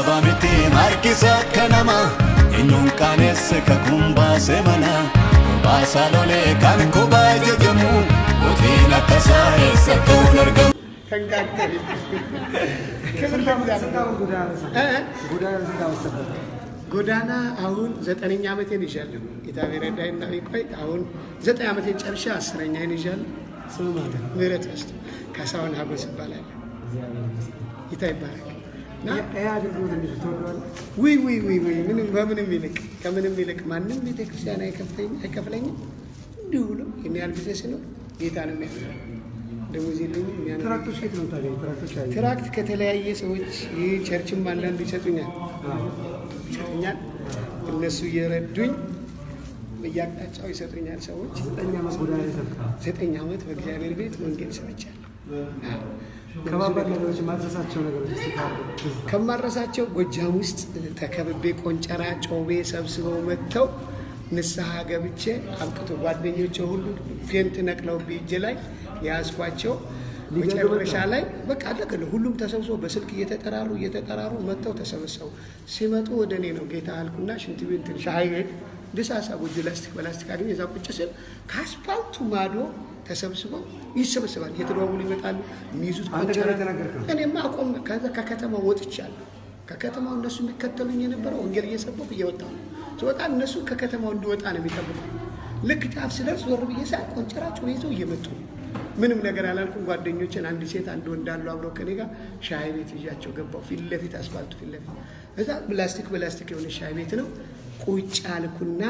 Jabamiti markisa kanama Inyun kanes kakumba semana Basalole kan kubaje jamu Utina kasa esatu nargam Tenggaktari ጎዳና አሁን 9ኛ ዓመቴን ይዣለሁ። ኢታቤራ ዳይና ቢቆይ አሁን 9 ዓመቴን ጨርሼ 10ኛዬን ይዣለሁ። ስሙ ማለት ነው ምህረት መስት ካሳሁን ሀጎስ ይባላል። ይታ ይባላል። ውይ ምንም በምንም ይልቅ ከምንም ይልቅ ማንም ቤተክርስቲያን አይከፍለኝም። እንዲሁ ነው የሚያል ጊዜ ሲኖር ጌታ ነው የሚያደርገው። ደሞዝ የለኝም። ትራክቶች ከየት ነው ታዲያ? ትራክት ከተለያየ ሰዎች ቸርችም አንዳንዱ ይሰጡኛል። እነሱ እየረዱኝ በየአቅጣጫው ይሰጡኛል ሰዎች። 9 ዓመት በእግዚአብሔር ቤት ወንጌል ሰብቻለሁ። ከባባድ ነገሮች ማድረሳቸው ነገሮች ከማድረሳቸው ጎጃም ውስጥ ተከብቤ ቆንጨራ ጮቤ ሰብስበው መጥተው ንስሐ ገብቼ አብቅቶ ጓደኞቼ ሁሉ ፌንት ነቅለውብኝ እጄ ላይ ያስኳቸው መጨረሻ ላይ በቃ አለቀለ። ሁሉም ተሰብስበው በስልክ እየተጠራሩ መጥተው ተሰበሰቡ። ሲመጡ ወደ እኔ ነው ጌታ አልኩና ሽንት ቤት ሻይ ቤት ደሳሳ ጎጆ በላስቲክ አገኘ። እዛ ቁጭ ስል ከአስፓልቱ ማዶ ተሰብስበው ይሰበሰባል። እየተደዋወሉ ይመጣሉ። የሚይዙት ቆንጨራ እኔማ አቆም። ከዛ ከከተማው ወጥቻለሁ። ከከተማው እነሱ የሚከተሉኝ የነበረው ወንጌል እየሰበኩ እየወጣሁ ነው። ስወጣ እነሱ ከከተማው እንድወጣ ነው የሚጠብቁ። ልክ ጫፍ ስደርስ ዞር ብዬ ሳይ ቆንጨራቸውን ይዘው እየመጡ ምንም ነገር አላልኩም። ጓደኞችን አንድ ሴት አንድ ወንድ አሉ አብረው ከኔ ጋር ሻይ ቤት ይዣቸው ገባሁ። ፊት ለፊት አስፋልቱ ፊት ለፊት እዛ በላስቲክ የሆነ ሻይ ቤት ነው። ቁጭ አልኩና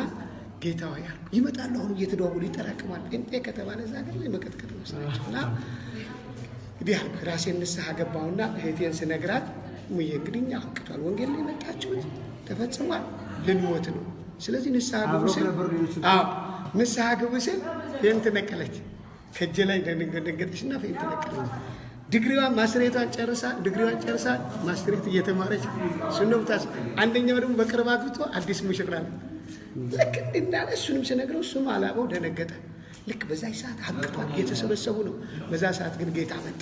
ጌታ ሆይ አልኩ። ይመጣሉ አሁን እየተደዋወሉ ይጠራቅማል። ጴንጤ ከተባለ እዛ ሀገር ላይ መቀጥቀጥ ነው ስራቸውና እንግዲህ አልኩ። ራሴን ንስሐ ገባሁና እህቴን ስነግራት ሙዬ እንግዲህ እኛ አውቅቷል፣ ወንጌል ላይ መጣችሁት ተፈጽሟል፣ ልንሞት ነው። ስለዚህ ንስሐ ግቡ ስል ፌንት ነቀለች። ከእጄ ላይ ደንገጠችና ፌንት ነቀለች። ዲግሪዋን ማስትሬቷን ጨርሳ ማስትሬት እየተማረች ስኖምታስ አንደኛው ደግሞ በቅርብ አግብቶ አዲስ ሙሽራ ነው። ልክ እንዳለ እሱንም ስነግረው እሱም አላበው ደነገጠ። ልክ በዛ ሰዓት አግቷል፣ እየተሰበሰቡ ነው። በዛ ሰዓት ግን ጌታ መጣ።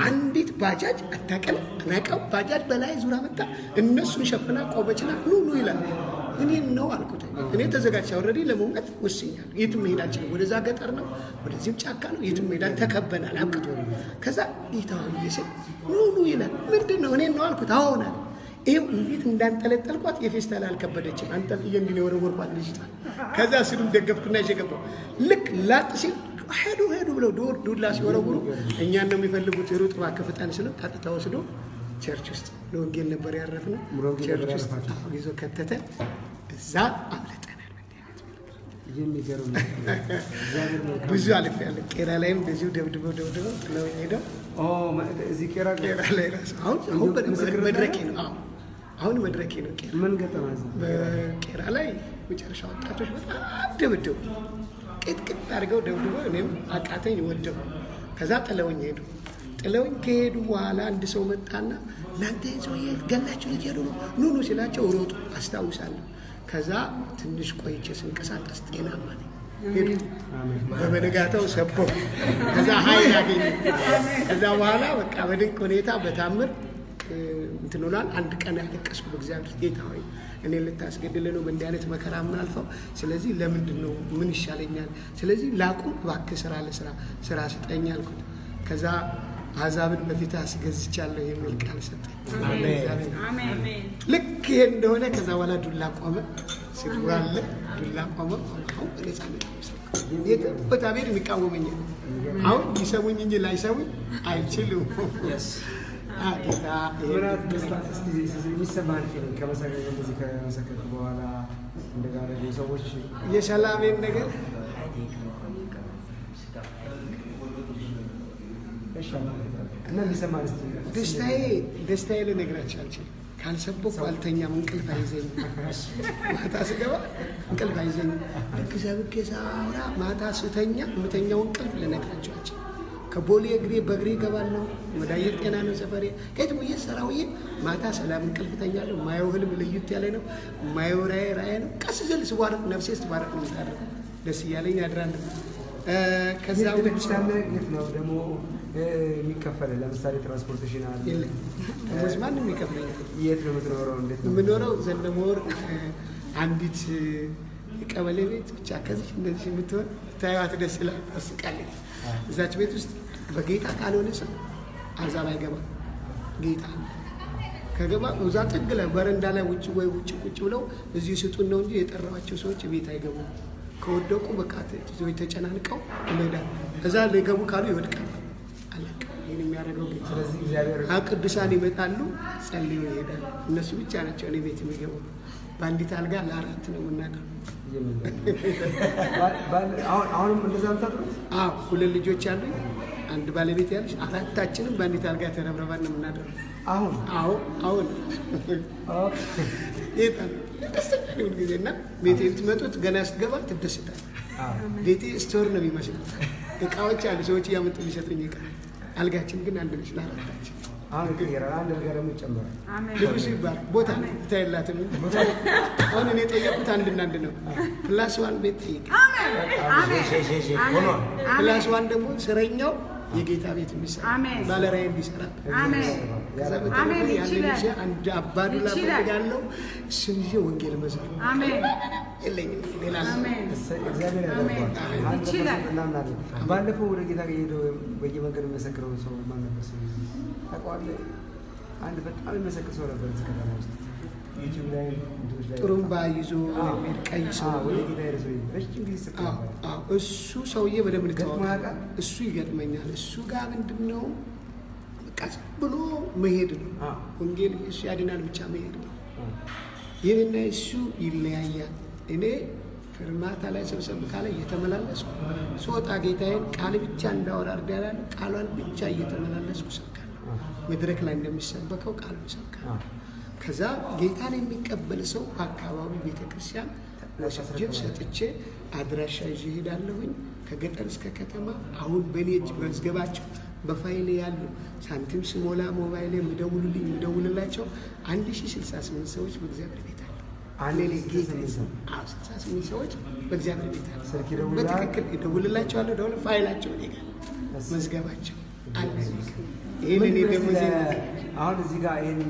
አንዲት ባጃጅ አናቀው ባጃጅ በላይ ዙራ መጣ። እነሱን ሸፍና ቆመችና ኑ ይላል። እኔ ነው አልኩት። እኔ ተዘጋጅቼ ኦልሬዲ ለመውጣት ወስኛለሁ። የትም መሄዳችን ወደዛ ገጠር ነው፣ ወደዚህም ጫካ ነው። የትም መሄዳችን ተከበናል፣ አብቅቶ። ከዛ ጌታ ይሰ ኑ ይላል። ምንድነው? እኔ ነው አልኩት። አዎና ይሄው እንዴት እንዳንጠለጠልኳት የፌስታል አልከበደችም። አንጠልጥዬ እንዲህ ነው ወረወርኳት ልጅታ። ከዛ ስሉም ደገፍኩና ይሸገባው ልክ ላጥ ሲል ሄዱ ብለው ዱላ ሲወረውሩ እኛን ነው የሚፈልጉት። ሩጥ እባክህ ፍጠን ስለው ቀጥታ ወስዶ ቸርች ውስጥ ለወንጌል ነበር ያረፍነው። ቸርች ውስጥ ይዞ ከተተ። እዛ አምለጠናል። የሚገርም ብዙ አልፌያለሁ። ቄራ ላይም እንደዚሁ ደብድበው ጥለውኝ ሄደው እዚህ ቄራ ላይ ራሱ አሁን መድረኬ ነው። አሁን መድረኬ ነው። ቄራ ምን ገጠማ? በቄራ ላይ መጨረሻ ወጣቶች በጣም ደብድበው ቅጥቅጥ አድርገው ደብድበው እኔም አቃተኝ ወደው። ከዛ ጥለውኝ ሄዱ። ጥለውኝ ከሄዱ በኋላ አንድ ሰው መጣና እናንተ ሰውዬ ገላችሁ ልትሄዱ ነው ኑ ሲላቸው ሮጡ። አስታውሳለሁ። ከዛ ትንሽ ቆይቼ ስንቀሳቀስ ጤናማ ነኝ። ሄዱ። በመነጋታው ሰበው ከዛ ኃይል አገኘ። ከዛ በኋላ በቃ በድንቅ ሁኔታ በታምር እንትን ሆኗል። አንድ ቀን ያለቀስኩ በእግዚአብሔር ጌታ ሆይ እኔ ልታስገድል ነው በእንዲህ አይነት መከራ የምናልፈው። ስለዚህ ለምንድን ነው ምን ይሻለኛል? ስለዚህ ላቁም እባክህ ስራ ስጠኝ አልኩት። ከዛ አሕዛብን በፊት አስገዝቻለሁ የሚል ቃል ሰጠኝ። አሜን። ልክ ይሄ እንደሆነ ከዛ በኋላ ዱላ ቆመ። ሲዋለ ዱላ ቆመ። አሁን በነፃነት የትም ቦታ ቤት የሚቃወመኝ አሁን ይሰሙኝ እንጂ ላይሰሙኝ አይችሉም። ጌታ የሚሰማን ፊልም ከመሰከር በኋላ እንደጋር ሰዎች የሰላሜን ነገር እና የሚሰማን ደስታዬ ልነግራችሁ አልችልም። ካልሰበኩ አልተኛም፣ እንቅልፍ አይዘኝም። ማታ ስገባ እንቅልፍ አይዘኝም። ልክ ሰብኬ ሳወራ ማታ ስተኛ የምተኛው እንቅልፍ ልነግራችሁ አልችልም። ከቦሌ በእግሬ እገባለሁ። ወደ አየር ጤና ነው ሰፈሬ። ከየት ብዬ ሰራውዬ ማታ ሰላም እንቅልፍ ተኛለሁ። ማየው ህልም ለየት ያለ ነው። ማየው ራእይ ነው። ቀስ ዘል ስባረቅ ነፍሴ ስትባረቅ ነው። ደስ እያለኝ ያድራለሁ። ከዛ ቤተክርስቲያን ነው ደግሞ የሚከፈል ለምሳሌ ትራንስፖርቴሽን አለ የለም። ደሞዝ ማንም ይከፍለኛል። የት ነው የምትኖረው? እንዴት ነው የምኖረው? ዘነበወርቅ አንዲት የቀበሌ ቤት ብቻ ከዚህ እንደዚህ የምትሆን ታዩት፣ ደስ ይላል፣ ታስቃለች። እዛች ቤት ውስጥ በጌታ ካልሆነ ሰው አዛብ አይገባም። ጌታ ከገባ እዛ ጥግ ላይ በረንዳ ላይ ውጭ ወይ ውጭ ቁጭ ብለው እዚህ ስጡን ነው እንጂ የጠራዋቸው ሰዎች ቤት አይገቡም። ከወደቁ በቃ ተጨናንቀው ይሄዳል። እዛ ሊገቡ ካሉ ይወድቃሉ። አለቀ። ይሄን የሚያደርገው ጌታ። ስለዚህ እግዚአብሔር ቅዱሳን ይመጣሉ፣ ጸልዩ ይሄዳሉ። እነሱ ብቻ ናቸው እኔ ቤት የሚገቡ። በአንዲት አልጋ ለ4 ነው የምናድረው። አሁንም እንደዛ ምታድሩት? አዎ 2 ልጆች አሉኝ፣ አንድ ባለቤት ያለች፣ 4ታችንም በአንዲት አልጋ ተረብረባን ነው የምናድረው። አሁን ደስተኛ ጊዜ እና ቤቴ ብትመጡት ገና ስትገባ ትደስታል። ቤቴ ስቶር ነው የሚመስለው። እቃዎች አሉ፣ ሰዎች እያመጡ ሊሰጡኝ እቃ። አልጋችን ግን አንድ ነች ለ4ታችን። አሁን ይቀየራል። አንድ ነገር ይጨምራል። ልብሱ ይባላል። ቦታ ታይላትም። አሁን እኔ ጠየቁት አንድና አንድ ነው። +1 ቤት ጠይቅ። +1 ደግሞ ስረኛው የጌታ ቤት የሚሰራ ባለራዕይ እንዲሰራ ከዛ በተረፈ ያንን ይዤ አንድ አባዱላ ፈልጋለሁ። እሱን ይዤ ወንጌል መስራት የለኝም ሌላ እግዚአብሔር ያደርገዋል። ባለፈው ወደ ጌታ ሄደው በየመንገዱ የሚመሰክረው ሰው ማን ነበር? ታውቀዋለህ? አንድ በጣም የሚመሰክር ሰው ነበር እዚህ ከተማ ውስጥ ዩቲዩብ ላይ ጥሩምባ ይዞ ቀይ ሰው ወደ ጌታ ሄደ ሰው ረጅም ጊዜ ስቅ እሱ ሰውዬ በደንብ ልታወቃ እሱ ይገጥመኛል። እሱ ጋር ምንድን ነው በቃ ብሎ መሄድ ነው። ወንጌል እሱ ያድናል ብቻ መሄድ ነው። ይህንና እሱ ይለያያል። እኔ ፍርማታ ላይ ሰብሰብ ካለ እየተመላለስኩ ስወጣ ጌታዬን ቃል ብቻ እንዳወራ እርዳላለሁ። ቃሏን ብቻ እየተመላለስኩ ሰብካለሁ። መድረክ ላይ እንደሚሰበከው ቃሉን ሰብካለሁ። ከዛ ጌታን የሚቀበል ሰው በአካባቢው ቤተክርስቲያን ወስጄ ሰጥቼ አድራሻ ይዤ እሄዳለሁኝ። ከገጠር እስከ ከተማ አሁን በእኔ እጅ መዝገባቸው በፋይሌ ያሉ ሳንቲም ስሞላ ሞባይሌ የምደውልላቸው 1068 ሰዎች በእግዚአብሔር ቤት አሉ። 68 ሰዎች በእግዚአብሔር ቤት አሉ። በትክክል እደውልላቸዋለሁ። ደውል ፋይላቸው እኔ ጋር መዝገባቸው አለ። ይሄን እኔ ደግሞ አሁን እዚህ ጋር ይሄን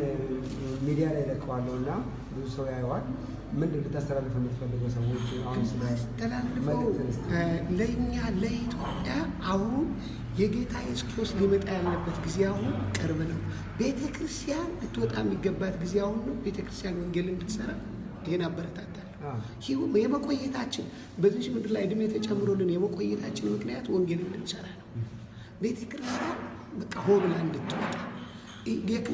ሚዲያ ላይ ለቀዋለሁ እና ብዙ ሰው ያየዋል። ምንድን ልታስተላልፍ የምትፈልገው ሰዎች? አሁን ስለማስተላልፈው ለእኛ ለኢትዮጵያ አሁን የጌታ ኢየሱስ ክርስቶስ ሊመጣ ያለበት ጊዜ አሁን ቅርብ ነው። ቤተ ክርስቲያን ልትወጣ የሚገባት ጊዜ አሁን ነው። ቤተ ክርስቲያን ወንጌል እንድትሰራ ይህን አበረታታለሁ። የመቆየታችን በዚህ ምድር ላይ እድሜ ተጨምሮልን የመቆየታችን ምክንያት ወንጌል እንድንሰራ ነው። ቤተ ክርስቲያን በቃ ሆ ብላ እንድትወጣ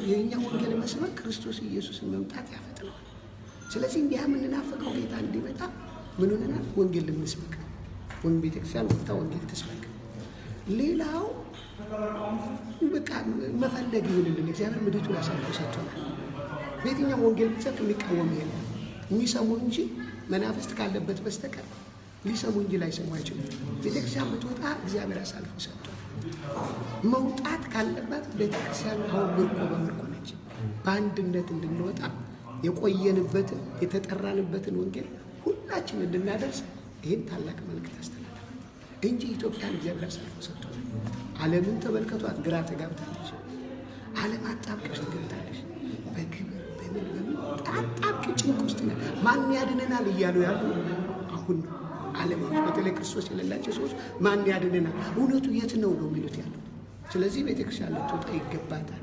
የእኛ ወንጌል መስበክ ክርስቶስ ኢየሱስን መምጣት ያፈጥነዋል። ስለዚህ እንዲያ የምንናፈቀው ጌታ እንዲመጣ ምን ሆነናል? ወንጌል ልንስበክ። ቤተክርስቲያን ወጥታ ወንጌል ትስበክ። ሌላው በቃ መፈለግ ይሁንልን። እግዚአብሔር ምድሪቱን አሳልፎ ሰጥቶናል። በየትኛው ወንጌል ብትሰብክ የሚቃወም የለም። የሚሰሙ እንጂ መናፍስት ካለበት በስተቀር ሊሰሙ እንጂ ላይሰሙ አይችሉም። ቤተክርስቲያን ብትወጣ እግዚአብሔር አሳልፎ ሰጥቷል። መውጣት ካለባት ቤተክርስቲያን አሁን ምርኮ በምርኮ ነች። በአንድነት እንድንወጣ የቆየንበትን የተጠራንበትን ወንጌል ሁላችን እንድናደርስ ይህን ታላቅ መልእክት አስተላልፋለሁ እንጂ ኢትዮጵያን እግዚአብሔር አሳልፎ ሰጥቷል። ዓለምን ተመልከቷት፣ ግራ ተጋብታለች። ዓለም አጣብቂኝ ውስጥ ገብታለች። በግብር በምን አጣብቂኝ ጭንቅ ውስጥ ነው። ማን ያድነናል እያሉ ያሉ አሁን ነው። ዓለማዎች በተለይ ክርስቶስ የሌላቸው ሰዎች ማን ያድነናል፣ እውነቱ የት ነው ነው የሚሉት ያለው። ስለዚህ ቤተክርስቲያን ልትወጣ ይገባታል።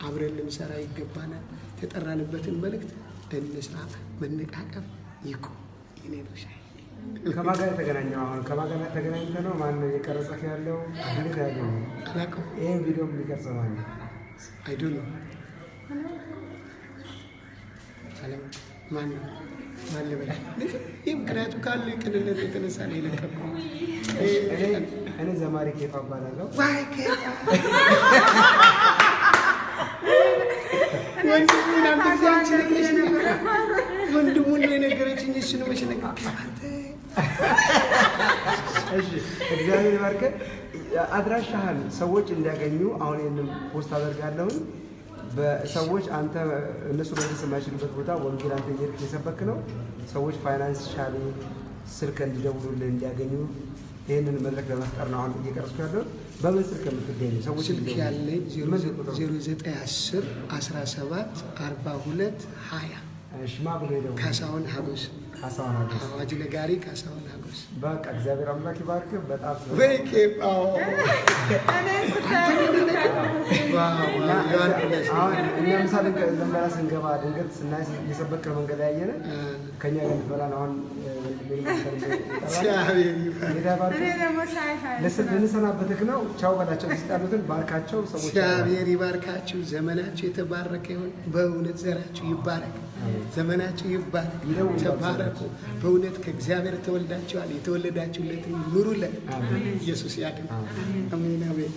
አብረን ልንሰራ ይገባናል። የተጠራንበትን መልእክት እንስራ። መነቃቀፍ ይቁም። ይኔ ነው ሻይ ከማን ጋር ተገናኘው? አሁን ከማን ጋር ተገናኝተህ ነው? ማን ነው የቀረጸህ ያለው? እንዴት ያለው? አላውቅም። ይሄን ቪዲዮ የሚቀርጸው ማን ነው? አይ ዶንት ኖ ማን ነው? ማን ለበላ ይህ ምክንያቱ ካለ ቅንነት የተነሳ ነው የለቀቀው። እኔ ዘማሪ ኬፋ እባላለሁ። ዋይ ኬፋ ወንድሙን የነገረችኝ እሱ ነው። መሸነቅ እግዚአብሔር ይባርክህ። አድራሻህን ሰዎች እንዲያገኙ አሁን ይህንን ፖስት አደርጋለሁኝ። በሰዎች አንተ እነሱ መድረስ የማይችሉበት ቦታ ወንጌል አንተ እየሄድክ የሰበክ ነው። ሰዎች ፋይናንሻሊ ስልክ እንዲደውሉልህ እንዲያገኙ ይህንን መድረክ ለመፍጠር ነው አሁን እየቀረጽኩ ያለሁት። በምን ስልክ የምትገኙ ሰዎች? ስልክ ያለኝ 0910 17 42 20 ሽማግሌ ነው ካሳሁን ሀጎስ አዋጅ ነጋሪ ካሳሁን ሀጎስ። በቃ እግዚአብሔር አምላክ ይባርክ። በጣም እኛ ምሳ ልንበላ ስንገባ ድንገት ስናይ የሰበከ መንገድ ያየነ ከኛ ጋር እንበላ ነው። አሁን ልንሰናበትህ ነው። ቻው በላቸው። ውስጥ ያሉትን ባርካቸው። ሰዎች እግዚአብሔር ይባርካችሁ። ዘመናችሁ የተባረከ ይሁን። በእውነት ዘራችሁ ይባረክ። ዘመናችሁ ይባረክ። ተባረኩ። በእውነት ከእግዚአብሔር ተወልዳችኋል። የተወለዳችሁለትን ኑሩለት። ኢየሱስ ያድን። አሜን አሜን።